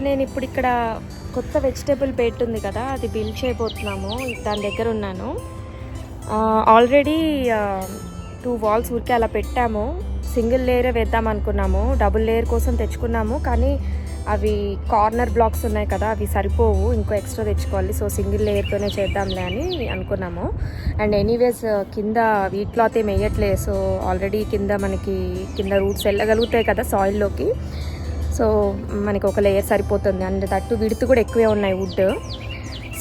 నేను ఇప్పుడు ఇక్కడ కొత్త వెజిటేబుల్ బెడ్ ఉంది కదా, అది బిల్డ్ చేయబోతున్నాము. దాని దగ్గర ఉన్నాను. ఆల్రెడీ 2 వాల్స్ ఊరికే అలా పెట్టాము. సింగిల్ లేయరే వేద్దాం అనుకున్నాము, డబుల్ లేయర్ కోసం తెచ్చుకున్నాము. కానీ అవి కార్నర్ బ్లాక్స్ ఉన్నాయి కదా, అవి సరిపోవు, ఇంకో ఎక్స్ట్రా తెచ్చుకోవాలి. సో సింగిల్ లేయర్తోనే చేద్దాంలే అని అనుకున్నాము. అండ్ ఎనీవేస్ కింద వీట్ క్లాత్ ఏం వేయట్లేదు. సో ఆల్రెడీ మనకి కింద రూట్స్ వెళ్ళగలుగుతాయి కదా సాయిల్లోకి. సో మనకి ఒక లేయర్ సరిపోతుంది. అండ్ దట్టు విడుతు కూడా ఎక్కువే ఉన్నాయి వుడ్.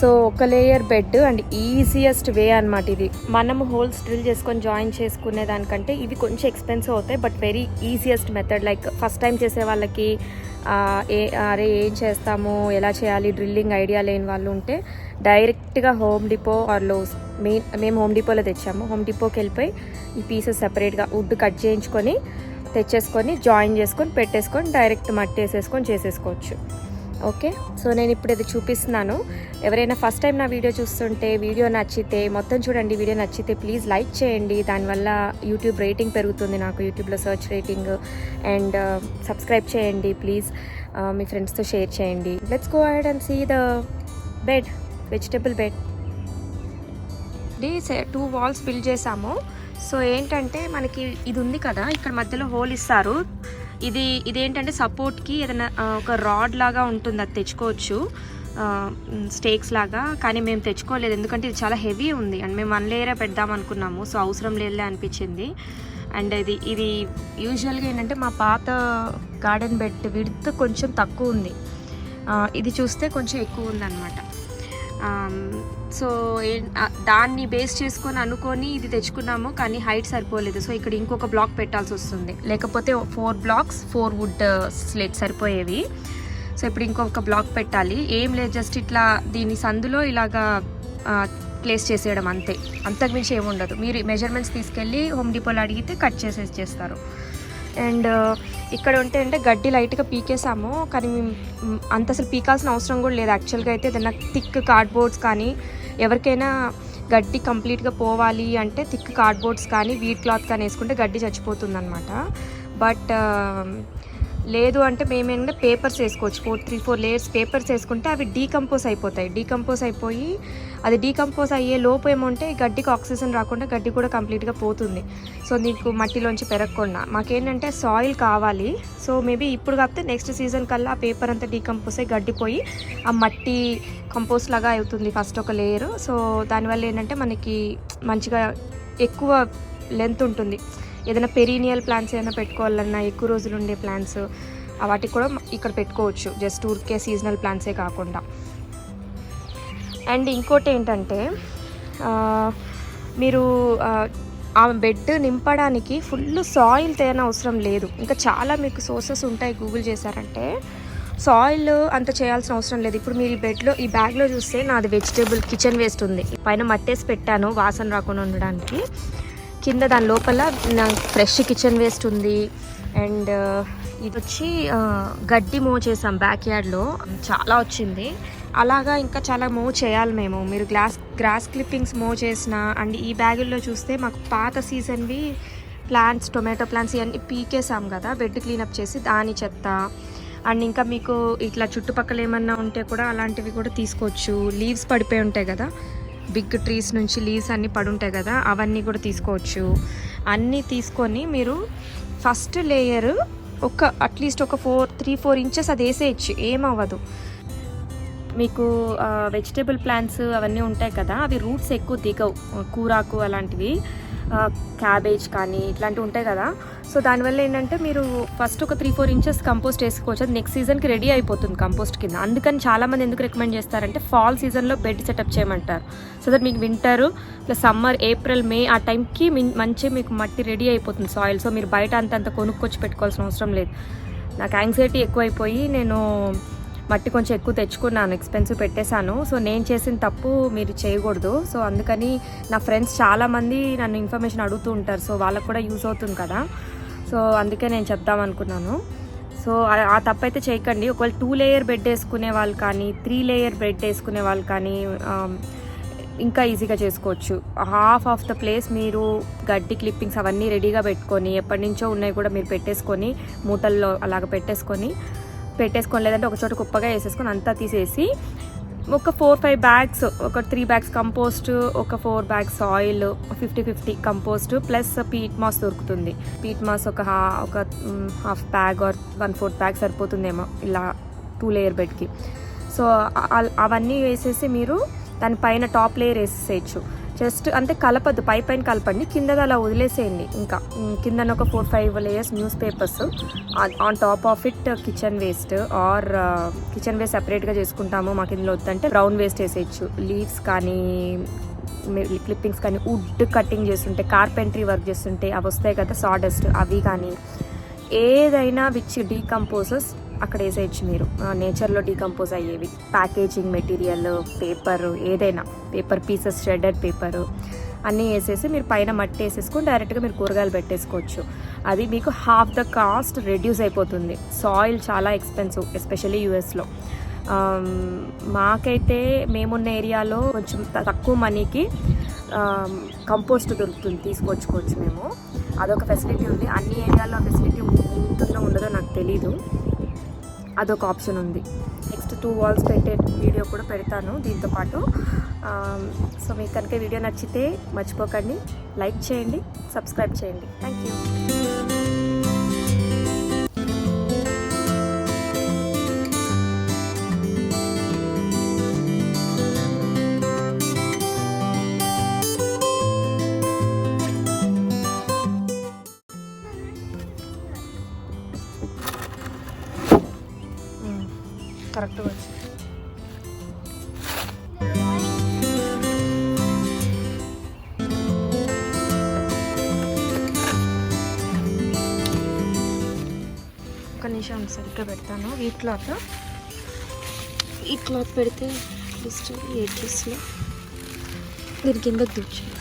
సో ఒక layer bed and easiest way అనమాట ఇది. మనము హోల్స్ డ్రిల్ చేసుకొని జాయిన్ చేసుకునే దానికంటే ఇవి కొంచెం ఎక్స్పెన్సివ్ అవుతాయి, but very easiest method. Like first time చేసే వాళ్ళకి అరే ఏం చేస్తాము, ఎలా చేయాలి, డ్రిల్లింగ్ ఐడియా లేని వాళ్ళు ఉంటే డైరెక్ట్గా హోమ్ డిపో ఆర్ లోస్, మేము హోమ్ డిపోలో తెచ్చాము. హోమ్ డిపోకి వెళ్ళిపోయి ఈ పీసెస్ సెపరేట్గా వుడ్ కట్ చేయించుకొని తెచ్చేసుకొని జాయిన్ చేసుకొని పెట్టేసుకొని డైరెక్ట్ మట్టి వేసేసుకొని చేసేసుకోవచ్చు. ఓకే, సో నేను ఇప్పుడు ఇది చూపిస్తున్నాను. ఎవరైనా ఫస్ట్ టైం నా వీడియో చూస్తుంటే, వీడియో నచ్చితే మొత్తం చూడండి. వీడియో నచ్చితే ప్లీజ్ లైక్ చేయండి, దానివల్ల యూట్యూబ్ రేటింగ్ పెరుగుతుంది నాకు, యూట్యూబ్లో సర్చ్ రేటింగ్. అండ్ సబ్స్క్రైబ్ చేయండి ప్లీజ్, మీ ఫ్రెండ్స్తో షేర్ చేయండి. Let's go ahead and see the bed, vegetable bed. ఇది 2 వాల్స్ బిల్డ్ చేసాము. సో ఏంటంటే మనకి ఇది ఉంది కదా, ఇక్కడ మధ్యలో హోల్ ఇస్తారు. ఇదేంటంటే సపోర్ట్కి ఏదైనా ఒక రాడ్ లాగా ఉంటుంది, అది తెచ్చుకోవచ్చు స్టేక్స్ లాగా. కానీ మేము తెచ్చుకోలేదు, ఎందుకంటే ఇది చాలా హెవీ ఉంది. అండ్ మేము 1 లేయరే పెడదాం అనుకున్నాము, సో అవసరం లేదులే అనిపించింది. అండ్ ఇది యూజువల్గా ఏంటంటే మా పాత గార్డెన్ బెడ్ విడ్త్ కొంచెం తక్కువ ఉంది, ఇది చూస్తే కొంచెం ఎక్కువ ఉందన్నమాట. సో దాన్ని బేస్ చేసుకొని అనుకొని ఇది తెచ్చుకున్నాము, కానీ హైట్ సరిపోలేదు. సో ఇక్కడ ఇంకొక బ్లాక్ పెట్టాల్సి వస్తుంది, లేకపోతే 4 బ్లాక్స్ 4 వుడ్ స్లెట్ సరిపోయేవి. సో ఇప్పుడు ఇంకొక బ్లాక్ పెట్టాలి. ఏం లేదు, జస్ట్ ఇట్లా దీని సందులో ఇలాగా ప్లేస్ చేసేయడం అంతే, అంతకుమించి ఏముండదు. మీరు మెజర్మెంట్స్ తీసుకెళ్ళి హోమ్ డిపోలో అడిగితే కట్ చేస్తారు. అండ్ ఇక్కడ అంటే గడ్డి లైట్గా పీకేసాము, కానీ మేము అంత అసలు పీకాల్సిన అవసరం కూడా లేదు యాక్చువల్గా. అయితే ఏదైనా థిక్ కార్డ్బోర్డ్స్ కానీ, ఎవరికైనా గడ్డి కంప్లీట్గా పోవాలి అంటే థిక్ కార్డ్బోర్డ్స్ కానీ వీట్ క్లాత్ కానీ వేసుకుంటే గడ్డి చచ్చిపోతుంది అనమాట. బట్ లేదు అంటే మేమేంటంటే పేపర్స్ వేసుకోవచ్చు, 3-4 లేయర్స్ పేపర్స్ వేసుకుంటే అవి డీకంపోజ్ అయిపోయి అది డీకంపోజ్ అయ్యే లోపు ఏమంటే గడ్డికి ఆక్సిజన్ రాకుండా గడ్డి కూడా కంప్లీట్గా పోతుంది. సో నీకు మట్టిలోంచి పెరగకుండా. మాకేంటంటే సాయిల్ కావాలి. సో మేబీ ఇప్పుడు కాకపోతే నెక్స్ట్ సీజన్ కల్లా ఆ పేపర్ అంతా డీకంపోజ్ అయ్యి గడ్డిపోయి ఆ మట్టి కంపోస్ట్ లాగా అవుతుంది ఫస్ట్ ఒక లేయర్. సో దానివల్ల ఏంటంటే మనకి మంచిగా ఎక్కువ లెంత్ ఉంటుంది. ఏదైనా పెరీనియల్ ప్లాంట్స్ ఏదైనా పెట్టుకోవాలన్నా, ఎక్కువ రోజులు ఉండే ప్లాంట్స్ వాటికి కూడా ఇక్కడ పెట్టుకోవచ్చు, జస్ట్ ఊరికే సీజనల్ ప్లాంట్సే కాకుండా. అండ్ ఇంకోటి ఏంటంటే మీరు ఆ బెడ్ నింపడానికి ఫుల్ సాయిల్ తేన అవసరం లేదు. ఇంకా చాలా మీకు సోర్సెస్ ఉంటాయి, గూగుల్ చేశారంటే సాయిల్ అంత చేయాల్సిన అవసరం లేదు. ఇప్పుడు మీరు ఈ బ్యాగ్లో చూస్తే నాది వెజిటేబుల్ కిచెన్ వేస్ట్ ఉంది, పైన మట్టేసి పెట్టాను వాసన రాకుండా ఉండడానికి. కింద దాని లోపల ఫ్రెష్ కిచెన్ వేస్ట్ ఉంది. అండ్ ఇది వచ్చి గడ్డి మూవ్ చేసాం బ్యాక్ యార్డ్లో, చాలా వచ్చింది. అలాగా ఇంకా చాలా మూవ్ చేయాలి మేము. మీరు గ్రాస్ క్లిప్పింగ్స్ మూవ్ చేసిన. అండ్ ఈ బ్యాగుల్లో చూస్తే మాకు పాత సీజన్వి ప్లాంట్స్, టొమాటో ప్లాంట్స్ ఇవన్నీ పీకేసాం కదా, బెడ్ క్లీనప్ చేసి దాని చెత్త. అండ్ ఇంకా మీకు ఇట్లా చుట్టుపక్కల ఏమన్నా ఉంటే కూడా అలాంటివి కూడా తీసుకోవచ్చు. లీవ్స్ పడిపోయి ఉంటాయి కదా, బిగ్ ట్రీస్ నుంచి లీవ్స్ అన్నీ పడుంటాయి కదా, అవన్నీ కూడా తీసుకోవచ్చు. అన్నీ తీసుకొని మీరు ఫస్ట్ లేయర్ అట్లీస్ట్ ఒక 3-4 ఇంచెస్ అది వేసేయచ్చు, ఏమవ్వదు. మీకు వెజిటేబుల్ ప్లాంట్స్ అవన్నీ ఉంటాయి కదా, అవి రూట్స్ ఎక్కువ దిగవు. కూరాకు అలాంటివి, క్యాబేజ్ కానీ ఇట్లాంటివి ఉంటాయి కదా. సో దానివల్ల ఏంటంటే మీరు ఫస్ట్ ఒక 3-4 ఇంచెస్ కంపోస్ట్ వేసుకోవచ్చు, అది నెక్స్ట్ సీజన్కి రెడీ అయిపోతుంది కంపోస్ట్ కింద. అందుకని చాలామంది ఎందుకు రికమెండ్ చేస్తారంటే ఫాల్ సీజన్లో బెడ్ సెటప్ చేయమంటారు. సో దట్ మీకు వింటర్ ప్లస్ సమ్మర్, ఏప్రిల్, మే ఆ టైంకి మంచిగా మీకు మట్టి రెడీ అయిపోతుంది సాయిల్. సో మీరు బయట అంత కొనుక్కొచ్చి పెట్టుకోవాల్సిన అవసరం లేదు. నాకు యాంగ్జైటీ ఎక్కువైపోయి నేను మట్టి కొంచెం ఎక్కువ తెచ్చుకున్నాను, ఎక్స్పెన్సివ్ పెట్టేశాను. సో నేను చేసిన తప్పు మీరు చేయకూడదు. సో అందుకని నా ఫ్రెండ్స్ చాలామంది నన్ను ఇన్ఫర్మేషన్ అడుగుతూ ఉంటారు, సో వాళ్ళకు కూడా యూజ్ అవుతుంది కదా. సో అందుకే నేను చెప్దాం అనుకున్నాను. సో ఆ తప్పు అయితే చేయకండి. ఒకవేళ 2 లేయర్ బెడ్ వేసుకునే వాళ్ళు కానీ, 3 లేయర్ బెడ్ వేసుకునే వాళ్ళు కానీ ఇంకా ఈజీగా చేసుకోవచ్చు. హాఫ్ ఆఫ్ ద ప్లేస్ మీరు గడ్డి క్లిప్పింగ్స్ అవన్నీ రెడీగా పెట్టుకొని, ఎప్పటి నుంచో ఉన్నాయి కూడా మీరు పెట్టేసుకొని మూటల్లో అలాగ పెట్టేసుకొని పెట్టేసుకొని, లేదంటే ఒక చోట కుప్పగా వేసేసుకొని అంతా తీసేసి ఒక 4-5 బ్యాగ్స్, ఒక 3 బ్యాగ్స్ కంపోస్ట్, ఒక 4 bags soil, 50-50 compost plus peat moss దొరుకుతుంది. పీట్ మాస్ ఒక హాఫ్ బ్యాగ్ ఆర్ 1/4 బ్యాగ్ సరిపోతుందేమో ఇలా 2 లేయర్ బెడ్కి. సో అవన్నీ వేసేసి మీరు దానిపైన టాప్ లేయర్ వేసేసేయచ్చు. జస్ట్ అంటే కలపద్దు, పైన కలపండి, కింద అలా వదిలేసేయండి. ఇంకా కింద ఒక 4-5 layers newspapers, on top of it kitchen waste or kitchen waste సెపరేట్గా చేసుకుంటాము మాకు ఇందులో వద్దంటే బ్రౌన్ వేస్ట్ వేసేయచ్చు. లీవ్స్ కానీ క్లిప్పింగ్స్ కానీ, వుడ్ కటింగ్ చేస్తుంటే, కార్పెంటరీ వర్క్ చేస్తుంటే అవి వస్తాయి కదా సాడస్ట్, అవి కానీ ఏదైనా విచ్ డీకంపోజెస్ అక్కడ వేసేయచ్చు మీరు. నేచర్లో డీకంపోజ్ అయ్యేవి, ప్యాకేజింగ్ మెటీరియల్, పేపర్, ఏదైనా పేపర్ పీసెస్, షెడెడ్ పేపర్ అన్నీ వేసేసి మీరు పైన మట్టి వేసేసుకొని డైరెక్ట్గా మీరు కూరగాయలు పెట్టేసుకోవచ్చు. అది మీకు హాఫ్ ద కాస్ట్ రెడ్యూస్ అయిపోతుంది. సాయిల్ చాలా ఎక్స్పెన్సివ్, ఎస్పెషల్లీ యూఎస్లో. మాకైతే మేమున్న ఏరియాలో కొంచెం తక్కువ మనీకి కంపోస్ట్ దొరుకుతుంది, తీసుకొచ్చుకోవచ్చు మేము. అదొక ఫెసిలిటీ ఉంది. అన్ని ఏరియాలో ఫెసిలిటీ ఉంటుందో ఉండదో నాకు తెలీదు, అదొక ఆప్షన్ ఉంది. నెక్స్ట్ 2 వాల్స్ పెట్టే వీడియో కూడా పెడతాను దీంతో పాటు. సో మీకు కనుక వీడియో నచ్చితే మర్చిపోకండి, లైక్ చేయండి, సబ్స్క్రైబ్ చేయండి. Thank you. కరెక్ట్గా వచ్చి ఒక నిమిషం సరిగ్గా పెడతాను. ఈ క్లాత్ పెడితే జస్ట్ ఎడ్జెస్లో దీని కింద దూర్చాను.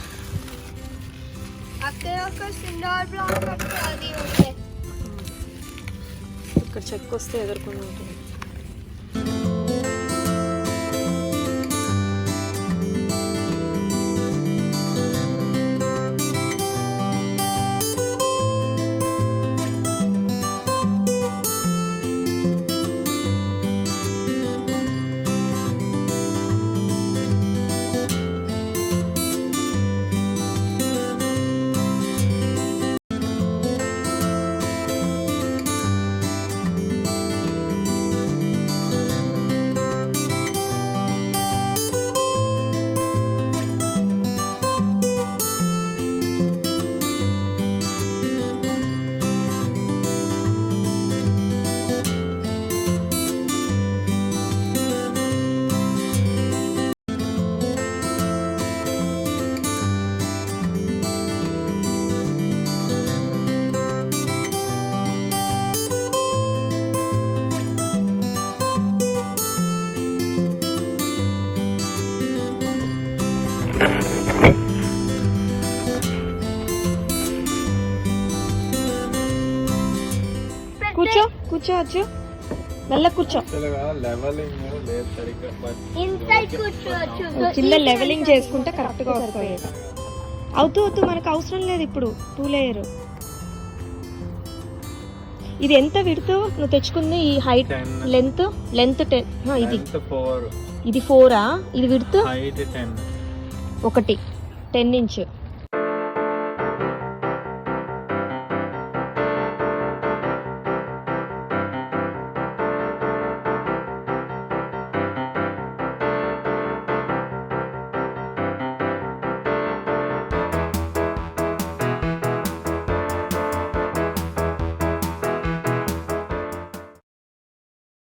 ఇక్కడ చెక్ వస్తే ఎదుర్కొని ఉంటుంది. కూర్చో అచ్చు, మెల్ల కూర్చో. కింద లెవెలింగ్ చేసుకుంటే కరెక్ట్గా వస్తాయి. అవుతూ మనకు అవసరం లేదు ఇప్పుడు 2 లేయర్. ఇది ఎంత విడుతూ నువ్వు తెచ్చుకుంది? ఈ హైట్ లెంత్ 10. ఇది 4ఆ? ఇది విడుతూ 1 10 ఇంచ్.